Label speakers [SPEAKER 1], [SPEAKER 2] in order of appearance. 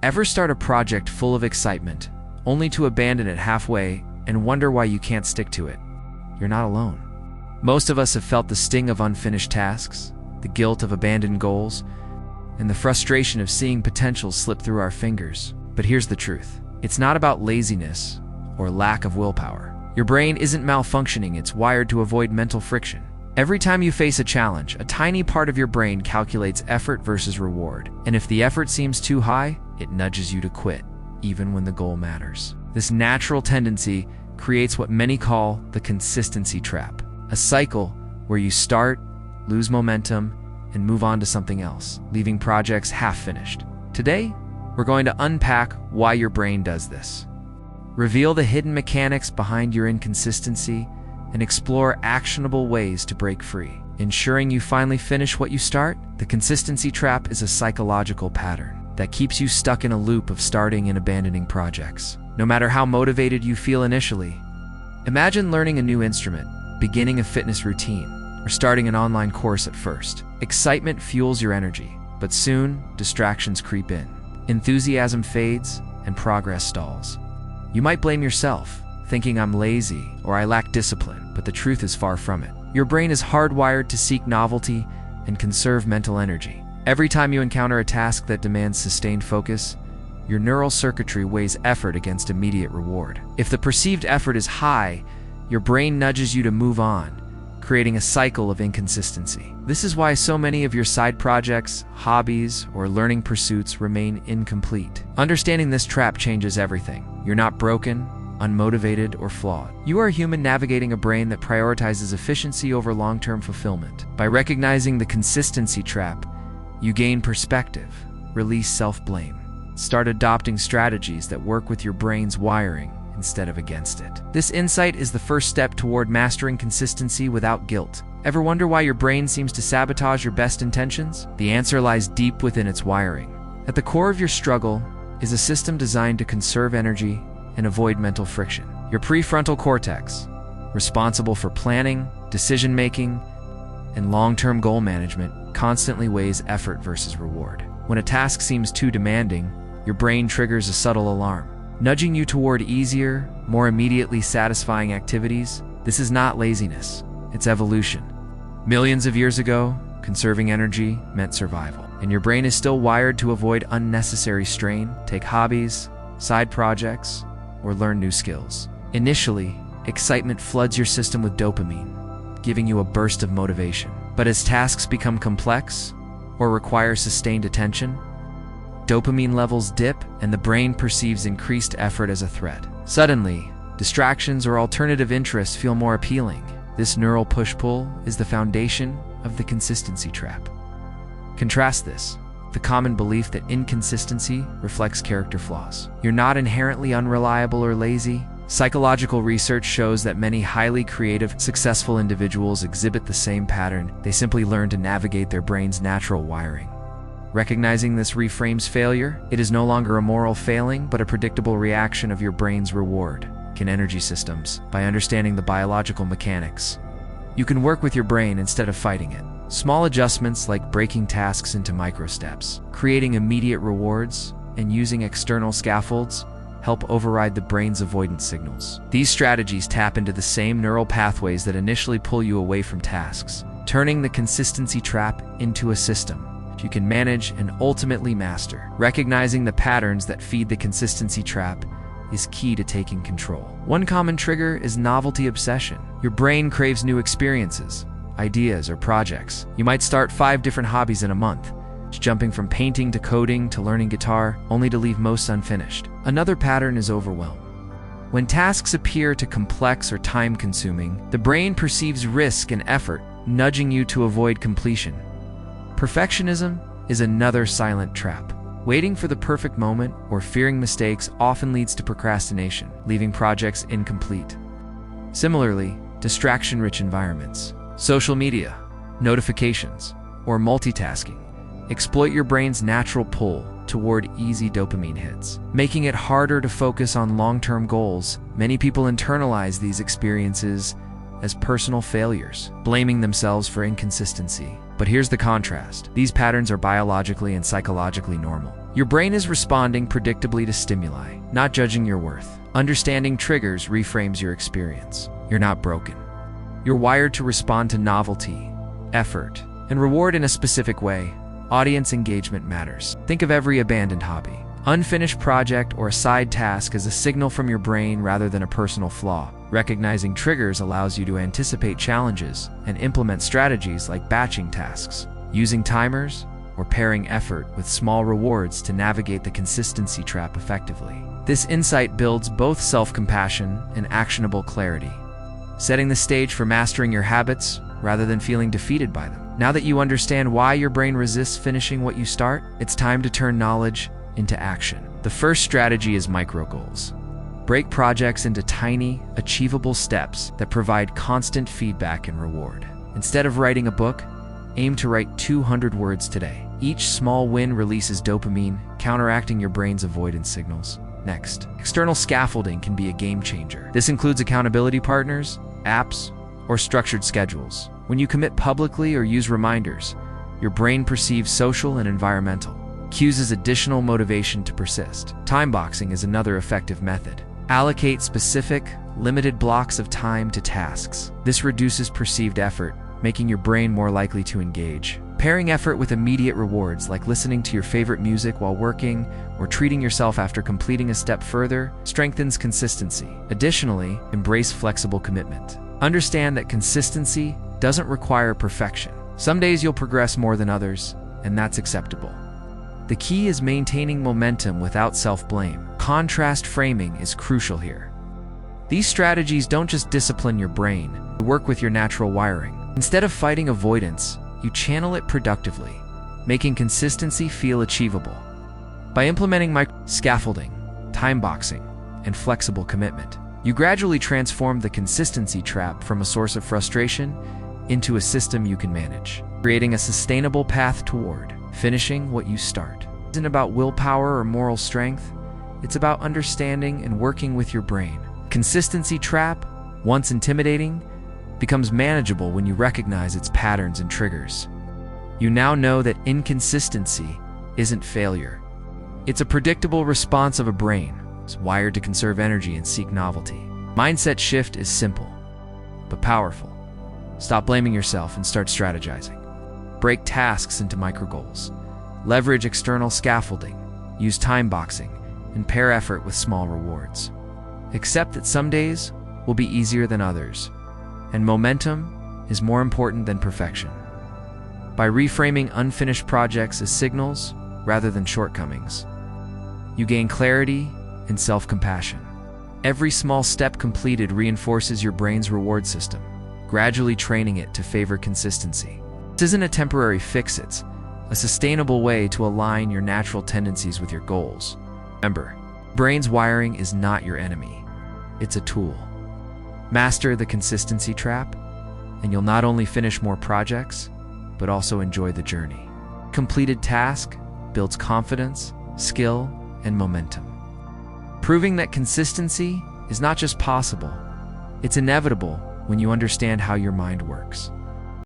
[SPEAKER 1] Ever start a project full of excitement, only to abandon it halfway and wonder why you can't stick to it? You're not alone. Most of us have felt the sting of unfinished tasks, the guilt of abandoned goals, and the frustration of seeing potential slip through our fingers. But here's the truth. It's not about laziness or lack of willpower. Your brain isn't malfunctioning, it's wired to avoid mental friction. Every time you face a challenge, a tiny part of your brain calculates effort versus reward. And if the effort seems too high, it nudges you to quit, even when the goal matters. This natural tendency creates what many call the consistency trap, a cycle where you start, lose momentum, and move on to something else, leaving projects half-finished. Today, we're going to unpack why your brain does this, reveal the hidden mechanics behind your inconsistency, and explore actionable ways to break free, ensuring you finally finish what you start. The consistency trap is a psychological pattern that keeps you stuck in a loop of starting and abandoning projects, no matter how motivated you feel initially. Imagine learning a new instrument, beginning a fitness routine, or starting an online course at first. Excitement fuels your energy, but soon distractions creep in. Enthusiasm fades and progress stalls. You might blame yourself, thinking I'm lazy or I lack discipline, but the truth is far from it. Your brain is hardwired to seek novelty and conserve mental energy. Every time you encounter a task that demands sustained focus, your neural circuitry weighs effort against immediate reward. If the perceived effort is high, your brain nudges you to move on, creating a cycle of inconsistency. This is why so many of your side projects, hobbies, or learning pursuits remain incomplete. Understanding this trap changes everything. You're not broken, unmotivated, or flawed. You are a human navigating a brain that prioritizes efficiency over long-term fulfillment. By recognizing the consistency trap, you gain perspective, release self-blame, start adopting strategies that work with your brain's wiring instead of against it. This insight is the first step toward mastering consistency without guilt. Ever wonder why your brain seems to sabotage your best intentions? The answer lies deep within its wiring. At the core of your struggle is a system designed to conserve energy and avoid mental friction. Your prefrontal cortex, responsible for planning, decision-making, and long-term goal management, constantly weighs effort versus reward. When a task seems too demanding, your brain triggers a subtle alarm, nudging you toward easier, more immediately satisfying activities. This is not laziness, it's evolution. Millions of years ago, conserving energy meant survival, and your brain is still wired to avoid unnecessary strain. Take hobbies, side projects, or learn new skills. Initially, excitement floods your system with dopamine, giving you a burst of motivation. But as tasks become complex or require sustained attention, dopamine levels dip and the brain perceives increased effort as a threat. Suddenly, distractions or alternative interests feel more appealing. This neural push-pull is the foundation of the consistency trap. Contrast this, the common belief that inconsistency reflects character flaws. You're not inherently unreliable or lazy. Psychological research shows that many highly creative, successful individuals exhibit the same pattern. They simply learn to navigate their brain's natural wiring. Recognizing this reframes failure. It is no longer a moral failing, but a predictable reaction of your brain's reward and energy systems. By understanding the biological mechanics, you can work with your brain instead of fighting it. Small adjustments like breaking tasks into micro steps, creating immediate rewards, and using external scaffolds help override the brain's avoidance signals. These strategies tap into the same neural pathways that initially pull you away from tasks, turning the consistency trap into a system you can manage and ultimately master. Recognizing the patterns that feed the consistency trap is key to taking control. One common trigger is novelty obsession. Your brain craves new experiences, ideas, or projects. You might start 5 different hobbies in a month, jumping from painting to coding to learning guitar, only to leave most unfinished. Another pattern is overwhelm. When tasks appear too complex or time-consuming, the brain perceives risk and effort, nudging you to avoid completion. Perfectionism is another silent trap. Waiting for the perfect moment or fearing mistakes often leads to procrastination, leaving projects incomplete. Similarly, distraction-rich environments, social media, notifications, or multitasking exploit your brain's natural pull toward easy dopamine hits, making it harder to focus on long-term goals. Many people internalize these experiences as personal failures, blaming themselves for inconsistency. But here's the contrast. These patterns are biologically and psychologically normal. Your brain is responding predictably to stimuli, not judging your worth. Understanding triggers reframes your experience. You're not broken. You're wired to respond to novelty, effort, and reward in a specific way. Audience engagement matters. Think of every abandoned hobby, unfinished project, or a side task as a signal from your brain rather than a personal flaw. Recognizing triggers allows you to anticipate challenges and implement strategies like batching tasks, using timers, or pairing effort with small rewards to navigate the consistency trap effectively. This insight builds both self-compassion and actionable clarity, setting the stage for mastering your habits rather than feeling defeated by them. Now that you understand why your brain resists finishing what you start, it's time to turn knowledge into action. The first strategy is micro goals. Break projects into tiny, achievable steps that provide constant feedback and reward. Instead of writing a book, aim to write 200 words today. Each small win releases dopamine, counteracting your brain's avoidance signals. Next, external scaffolding can be a game changer. This includes accountability partners, apps, or structured schedules. When you commit publicly or use reminders, your brain perceives social and environmental cues as additional motivation to persist. Time boxing is another effective method. Allocate specific, limited blocks of time to tasks. This reduces perceived effort, making your brain more likely to engage. Pairing effort with immediate rewards, like listening to your favorite music while working or treating yourself after completing a step further, strengthens consistency. Additionally, embrace flexible commitment. Understand that consistency doesn't require perfection. Some days you'll progress more than others, and that's acceptable. The key is maintaining momentum without self-blame. Contrast framing is crucial here. These strategies don't just discipline your brain, they work with your natural wiring. Instead of fighting avoidance, you channel it productively, making consistency feel achievable. By implementing scaffolding, time boxing, and flexible commitment, you gradually transform the consistency trap from a source of frustration into a system you can manage, creating a sustainable path toward finishing what you start. It isn't about willpower or moral strength, it's about understanding and working with your brain. Consistency trap, once intimidating, becomes manageable when you recognize its patterns and triggers. You now know that inconsistency isn't failure. It's a predictable response of a brain that's wired to conserve energy and seek novelty. Mindset shift is simple, but powerful. Stop blaming yourself and start strategizing. Break tasks into micro goals. Leverage external scaffolding. Use time boxing, and pair effort with small rewards. Accept that some days will be easier than others, and momentum is more important than perfection. By reframing unfinished projects as signals rather than shortcomings, you gain clarity and self-compassion. Every small step completed reinforces your brain's reward system, gradually training it to favor consistency. This isn't a temporary fix, it's a sustainable way to align your natural tendencies with your goals. Remember, brain's wiring is not your enemy, it's a tool. Master the consistency trap, and you'll not only finish more projects, but also enjoy the journey. Completed task builds confidence, skill, and momentum, proving that consistency is not just possible, it's inevitable when you understand how your mind works.